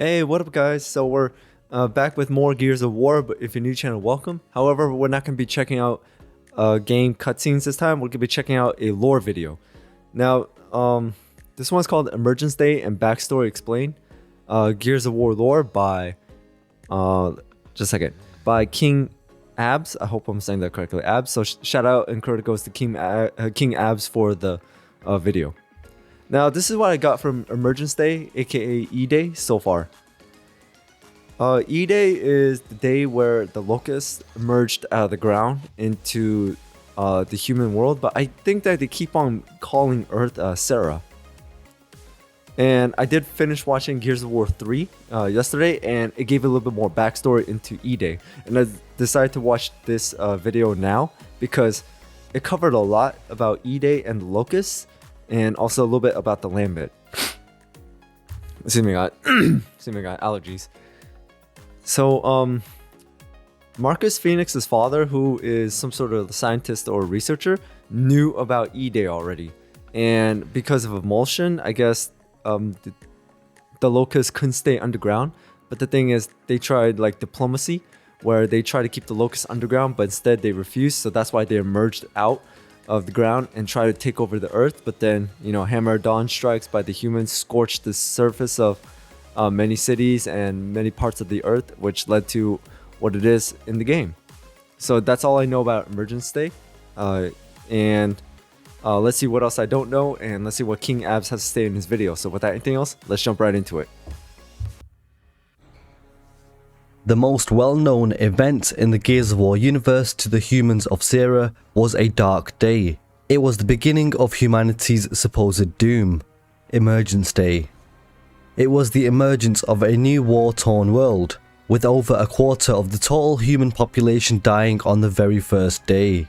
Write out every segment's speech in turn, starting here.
Hey, what up, guys? So we're back with more Gears of War, but if you're new to the channel, welcome. However, we're not going to be checking out game cutscenes this time. We're going to be checking out a lore video. Now, this one's called Emergence Day and Backstory Explained. Gears of War lore by, just a second, by King Abs. I hope I'm saying that correctly. Abs. So shout out and credit goes to King Abs for the video. Now, this is what I got from Emergence Day, aka E-Day, so far. E-Day is the day where the locusts emerged out of the ground into the human world, but I think that they keep on calling Earth Sarah. And I did finish watching Gears of War 3 yesterday, and it gave a little bit more backstory into E-Day. And I decided to watch this video now because it covered a lot about E-Day and the locusts, and also a little bit about the Lambit. Excuse me, I got allergies. So, Marcus Phoenix's father, who is some sort of scientist or researcher, knew about E-Day already. And because of emulsion, I guess the locusts couldn't stay underground. But the thing is, they tried like diplomacy, where they try to keep the locusts underground, but instead they refused. So that's why they emerged out of the ground and try to take over the earth. But then, you know, Hammer of Dawn strikes by the humans scorched the surface of many cities and many parts of the earth, which led to what it is in the game. So that's all I know about Emergence Day. And let's see what else I don't know, and let's see what King Abs has to say in his video. So without anything else, let's jump right into it. The most well-known event in the Gears of War universe to the humans of Sarah was a dark day. It was the beginning of humanity's supposed doom, Emergence Day. It was the emergence of a new war-torn world, with over a quarter of the total human population dying on the very first day.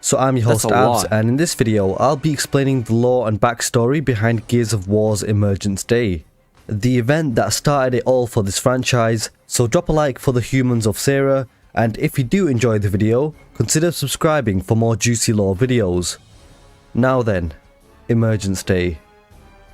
So I'm your host Abs, and in this video I'll be explaining the lore and backstory behind Gears of War's Emergence Day, the event that started it all for this franchise. So drop a like for the humans of Sarah, and if you do enjoy the video, consider subscribing for more juicy lore videos. Now then, Emergence Day.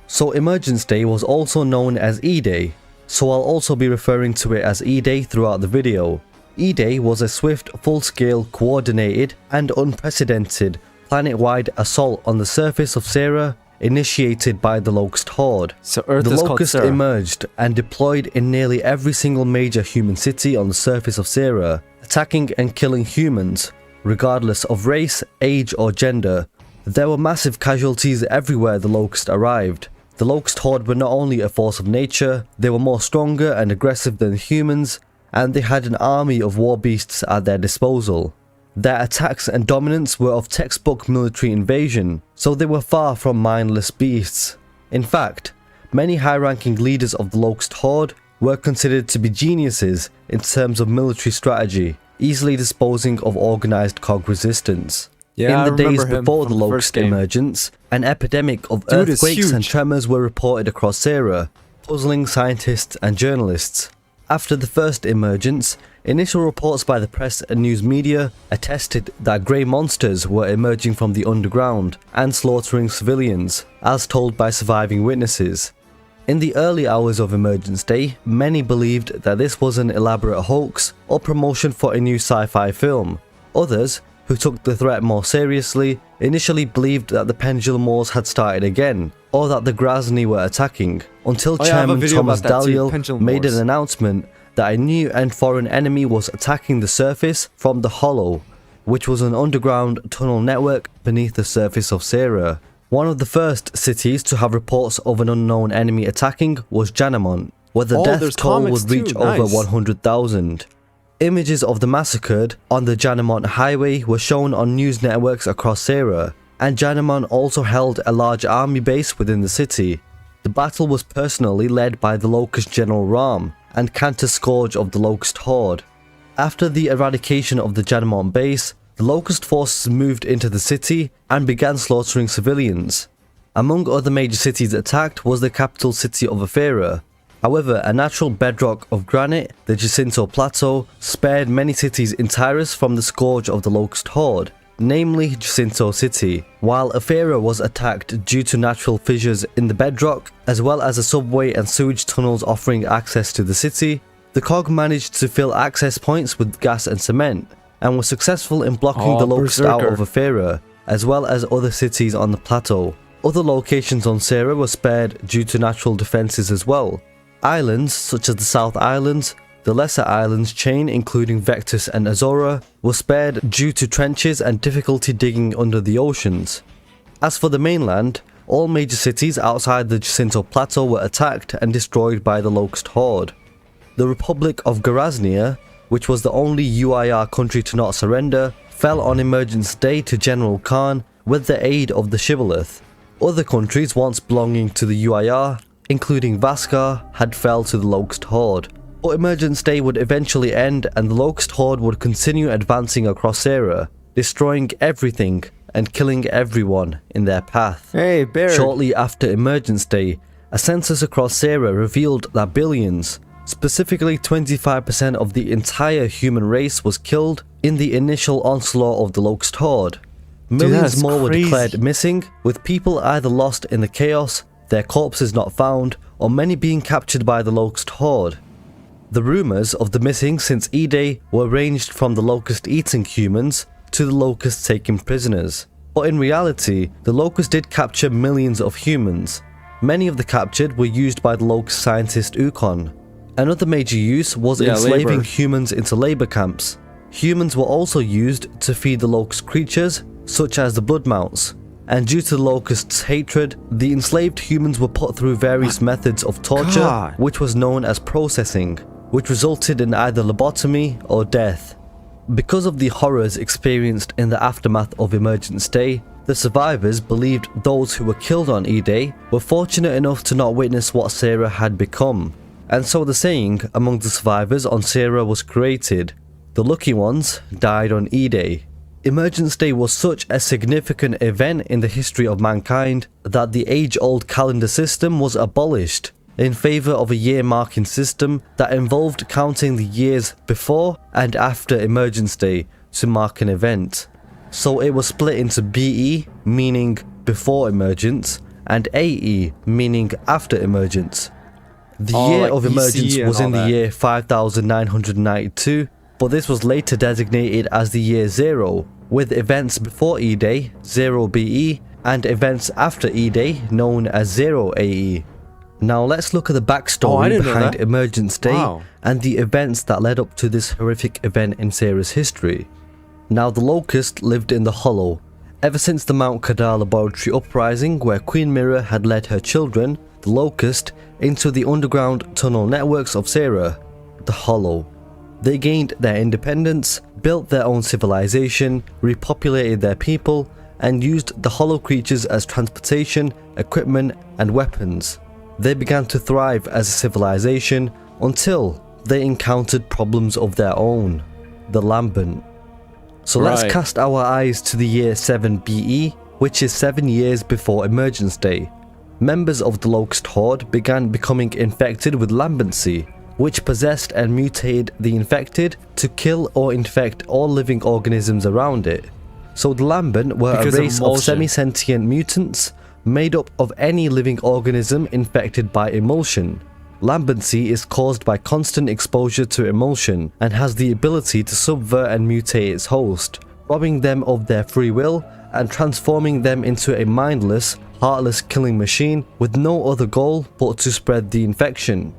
So Emergence Day was also known as E-Day, so I'll also be referring to it as E-Day throughout the video. E-Day was a swift, full-scale, coordinated, and unprecedented planet-wide assault on the surface of Sarah, initiated by the Locust Horde. So Earth the is Locust emerged and deployed in nearly every single major human city on the surface of Sarah, attacking and killing humans, regardless of race, age, or gender. There were massive casualties everywhere the Locust arrived. The Locust Horde were not only a force of nature, they were more stronger and aggressive than humans, and they had an army of war beasts at their disposal. Their attacks and dominance were of textbook military invasion, so they were far from mindless beasts. In fact, many high-ranking leaders of the Locust Horde were considered to be geniuses in terms of military strategy, easily disposing of organized cog resistance. Yeah, in the days before the Locust emergence, an epidemic of earthquakes and tremors were reported across Sarah, puzzling scientists and journalists. After the first emergence, initial reports by the press and news media attested that grey monsters were emerging from the underground and slaughtering civilians, as told by surviving witnesses. In the early hours of Emergence Day, many believed that this was an elaborate hoax or promotion for a new sci-fi film. Others, who took the threat more seriously, initially believed that the Pendulum Wars had started again, or that the Grazni were attacking, until Chairman Thomas Dalyell made an announcement that a new and foreign enemy was attacking the surface from the Hollow, which was an underground tunnel network beneath the surface of Sarah. One of the first cities to have reports of an unknown enemy attacking was Janamont, where the death toll would reach over 100,000. Images of the massacred on the Janamont highway were shown on news networks across Sarah, and Janamont also held a large army base within the city. The battle was personally led by the Locust General Ram and Cantor Scourge of the Locust Horde. After the eradication of the Janamont base, the Locust forces moved into the city and began slaughtering civilians. Among other major cities attacked was the capital city of Ephyra. However, a natural bedrock of granite, the Jacinto Plateau, spared many cities in Tyrus from the scourge of the Locust Horde, namely Jacinto City, while Ephyra was attacked due to natural fissures in the bedrock, as well as a subway and sewage tunnels offering access to the city. The COG managed to fill access points with gas and cement, and was successful in blocking the Locust out of Ephyra, as well as other cities on the plateau. Other locations on Sera were spared due to natural defences as well. Islands such as the South Islands, the Lesser Islands chain including Vectus and Azora, were spared due to trenches and difficulty digging under the oceans. As for the mainland, all major cities outside the Jacinto Plateau were attacked and destroyed by the Locust Horde. The Republic of Garaznia, which was the only UIR country to not surrender, fell on Emergence Day to General Khan with the aid of the Shibboleth. Other countries once belonging to the UIR, including Vaskar, had fell to the Locust Horde. But Emergence Day would eventually end and the Locust Horde would continue advancing across Sera, destroying everything and killing everyone in their path. Hey, Baird. Shortly after Emergence Day, a census across Sera revealed that billions, specifically 25% of the entire human race, was killed in the initial onslaught of the Locust Horde. Millions more were declared missing, with people either lost in the chaos, their corpses not found, or many being captured by the Locust Horde. The rumours of the missing since E-Day were ranged from the Locust eating humans to the Locusts taking prisoners. But in reality, the Locust did capture millions of humans. Many of the captured were used by the Locust scientist Ukon. Another major use was enslaving humans into labour camps. Humans were also used to feed the Locust creatures, such as the Bloodmounts. And due to the Locusts' hatred, the enslaved humans were put through various methods of torture, which was known as processing, which resulted in either lobotomy or death. Because of the horrors experienced in the aftermath of Emergence Day, the survivors believed those who were killed on E-Day were fortunate enough to not witness what Sera had become. And so the saying among the survivors on Sera was created: the lucky ones died on E-Day. Emergence Day was such a significant event in the history of mankind that the age-old calendar system was abolished in favour of a year-marking system that involved counting the years before and after Emergence Day to mark an event. So it was split into BE, meaning before emergence, and AE, meaning after emergence. The year of emergence was in the year 5992, but this was later designated as the year 0, with events before E-Day, 0 BE, and events after E-Day, known as 0 AE. Now let's look at the backstory behind Emergence Day and the events that led up to this horrific event in Sera's history. Now the Locust lived in the Hollow, ever since the Mount Kadar laboratory uprising where Queen Mira had led her children, the Locust, into the underground tunnel networks of Sera, the Hollow. They gained their independence, built their own civilization, repopulated their people, and used the Hollow creatures as transportation, equipment, and weapons. They began to thrive as a civilization until they encountered problems of their own, the Lambent. So let's cast our eyes to the year 7 BE, which is 7 years before Emergence Day. Members of the Locust Horde began becoming infected with lambency, which possessed and mutated the infected to kill or infect all living organisms around it. So the Lambent were a race of semi-sentient mutants made up of any living organism infected by emulsion. Lambency is caused by constant exposure to emulsion and has the ability to subvert and mutate its host, robbing them of their free will and transforming them into a mindless, heartless killing machine with no other goal but to spread the infection.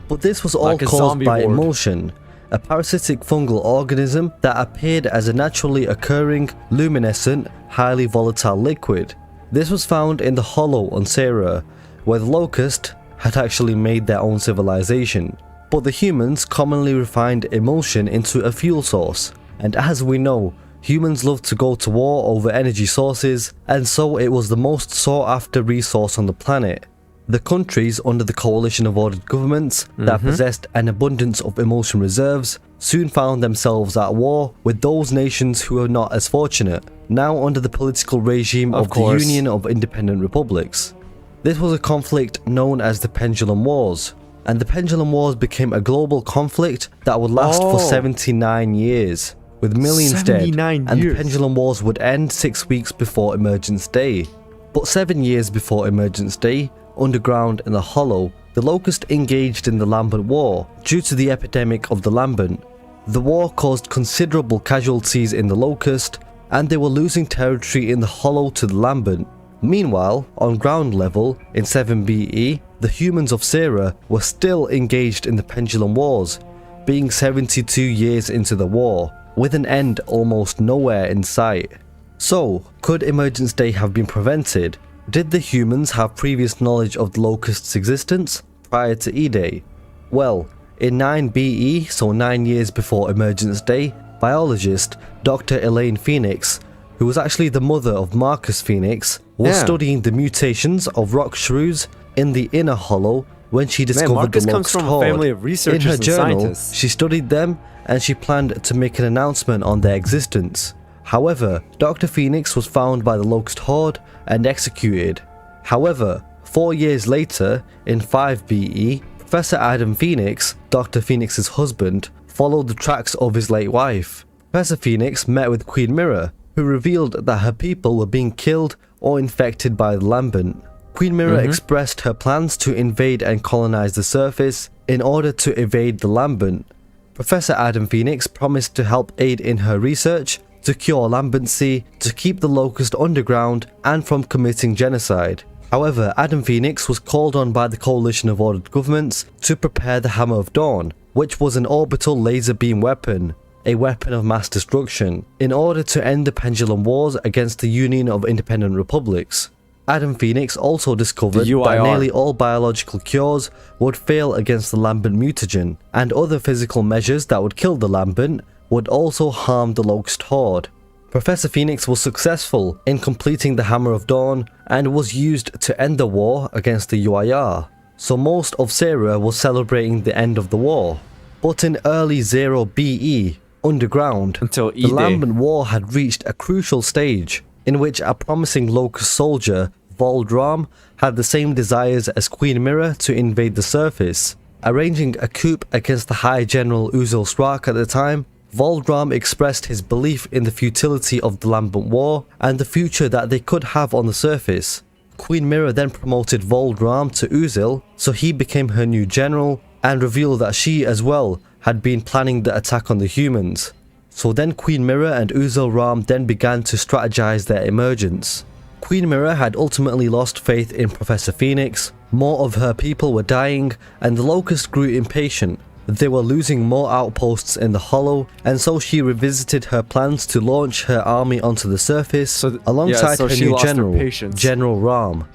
But this was all caused by emulsion, a parasitic fungal organism that appeared as a naturally occurring, luminescent, highly volatile liquid. This was found in the Hollow on Sera, where the Locust had actually made their own civilization. But the humans commonly refined emulsion into a fuel source, and as we know, humans love to go to war over energy sources, and so it was the most sought after resource on the planet. The countries under the coalition of ordered governments that possessed an abundance of emulsion reserves soon found themselves at war with those nations who were not as fortunate, now under the political regime of the Union of Independent Republics. This was a conflict known as the Pendulum Wars, and the Pendulum Wars became a global conflict that would last for 79 years. with millions dead, 79 and the years. Pendulum Wars would end 6 weeks before Emergence Day. But 7 years before Emergence Day, underground in the Hollow, the Locust engaged in the Lambent War due to the epidemic of the Lambent. The war caused considerable casualties in the Locust, and they were losing territory in the Hollow to the Lambent. Meanwhile, on ground level, in 7 BE, the humans of Sera were still engaged in the Pendulum Wars, being 72 years into the war, with an end almost nowhere in sight. So, could Emergence Day have been prevented? Did the humans have previous knowledge of the Locust's existence prior to E-Day? Well, in 9 BE, so 9 years before Emergence Day, biologist Dr. Elaine Phoenix, who was actually the mother of Marcus Phoenix, was studying the mutations of rock shrews in the inner hollow when she discovered the Locust Horde. In her journal, she studied them and she planned to make an announcement on their existence. However, Dr. Phoenix was found by the Locust Horde and executed. However, 4 years later, in 5 BE, Professor Adam Phoenix, Dr. Phoenix's husband, followed the tracks of his late wife. Professor Phoenix met with Queen Mira, who revealed that her people were being killed or infected by the Lambent. Queen Mira expressed her plans to invade and colonize the surface in order to evade the Lambent. Professor Adam Phoenix promised to help aid in her research to cure lambency, to keep the Locust underground, and from committing genocide. However, Adam Phoenix was called on by the Coalition of Ordered Governments to prepare the Hammer of Dawn, which was an orbital laser beam weapon, a weapon of mass destruction, in order to end the Pendulum Wars against the Union of Independent Republics. Adam Phoenix also discovered that nearly all biological cures would fail against the Lambent mutagen, and other physical measures that would kill the Lambent would also harm the Locust Horde. Professor Phoenix was successful in completing the Hammer of Dawn and was used to end the war against the UIR, so most of Sera was celebrating the end of the war. But in early 0 BE, underground, until the Lambent War had reached a crucial stage, in which a promising Locust soldier, Voldram, had the same desires as Queen Mira to invade the surface. Arranging a coup against the High General Uzil Srak at the time, Voldram expressed his belief in the futility of the Lambent War and the future that they could have on the surface. Queen Mira then promoted Voldram to Uzil, so he became her new general, and revealed that she as well had been planning the attack on the humans. So then Queen Mira and Uzil Ram then began to strategize their emergence. Queen Mira had ultimately lost faith in Professor Phoenix, more of her people were dying, and the Locust grew impatient. They were losing more outposts in the Hollow, and so she revisited her plans to launch her army onto the surface alongside her new general, General Ram.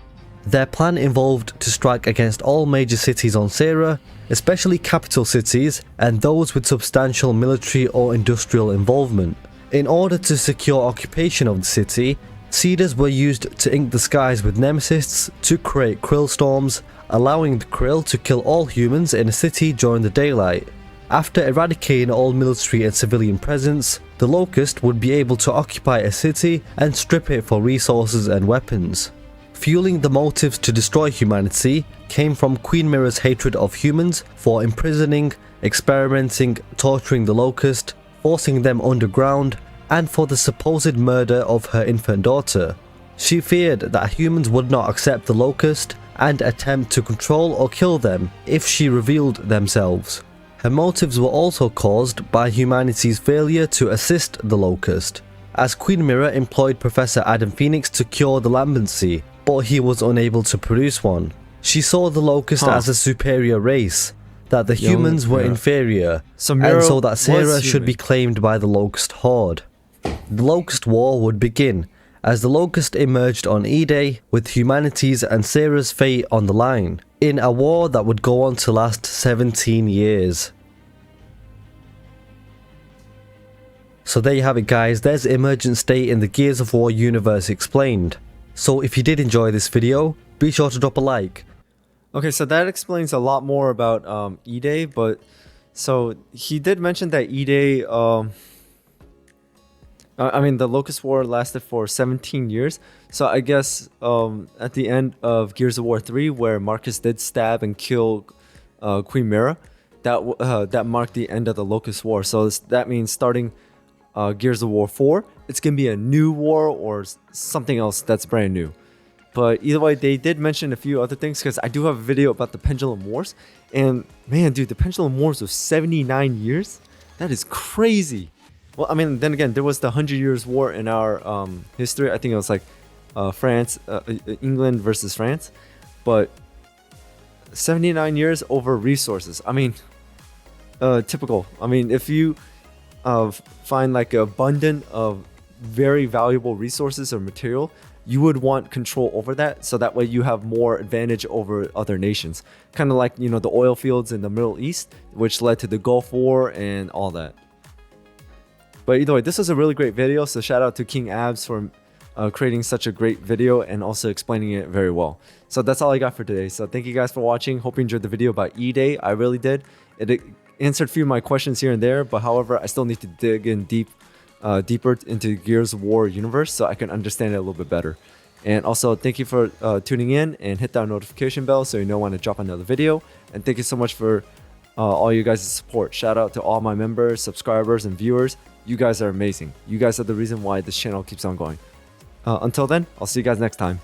Their plan involved to strike against all major cities on Sera, especially capital cities and those with substantial military or industrial involvement. In order to secure occupation of the city, Seeders were used to ink the skies with Nemesis to create Krill storms, allowing the Krill to kill all humans in a city during the daylight. After eradicating all military and civilian presence, the Locust would be able to occupy a city and strip it for resources and weapons. Fueling the motives to destroy humanity came from Queen Mira's hatred of humans for imprisoning, experimenting, torturing the Locust, forcing them underground, and for the supposed murder of her infant daughter. She feared that humans would not accept the Locust and attempt to control or kill them if she revealed themselves. Her motives were also caused by humanity's failure to assist the Locust, as Queen Mira employed Professor Adam Phoenix to cure the lambency, but he was unable to produce one. She saw the Locust as a superior race, that the humans were inferior, and so that Sera should be claimed by the Locust Horde. The Locust War would begin, as the Locust emerged on E-Day with humanity's and Sera's fate on the line, in a war that would go on to last 17 years. So there you have it guys, there's Emergence Day in the Gears of War universe explained. So if you did enjoy this video, be sure to drop a like. Okay, so that explains a lot more about E-Day, but so he did mention that E-Day, I mean the Locust War lasted for 17 years, so I guess at the end of Gears of War 3, where Marcus did stab and kill Queen Mira, that marked the end of the Locust War. So that means starting Gears of War 4, it's going to be a new war or something else that's brand new. But either way, they did mention a few other things, because I do have a video about the Pendulum Wars. And man, dude, the Pendulum Wars was 79 years? That is crazy. Well, I mean, then again, there was the 100 Years War in our history. I think it was like England versus France. But 79 years over resources. I mean, typical. I mean, if you find like an abundant of very valuable resources or material, you would want control over that, so that way you have more advantage over other nations. Kind of like, you know, the oil fields in the Middle East, which led to the Gulf War and all that. But either way, this was a really great video, so shout out to King Abs for creating such a great video and also explaining it very well. So that's all I got for today. So thank you guys for watching. Hope you enjoyed the video about E-Day. I really did. It answered a few of my questions here and there, but however, I still need to dig in deeper into Gears of War universe so I can understand it a little bit better. And also, thank you for tuning in, and hit that notification bell so you know when I drop another video. And thank you so much for all you guys' support. Shout out to all my members, subscribers, and viewers. You guys are amazing. You guys are the reason why this channel keeps on going. Until then, I'll see you guys next time.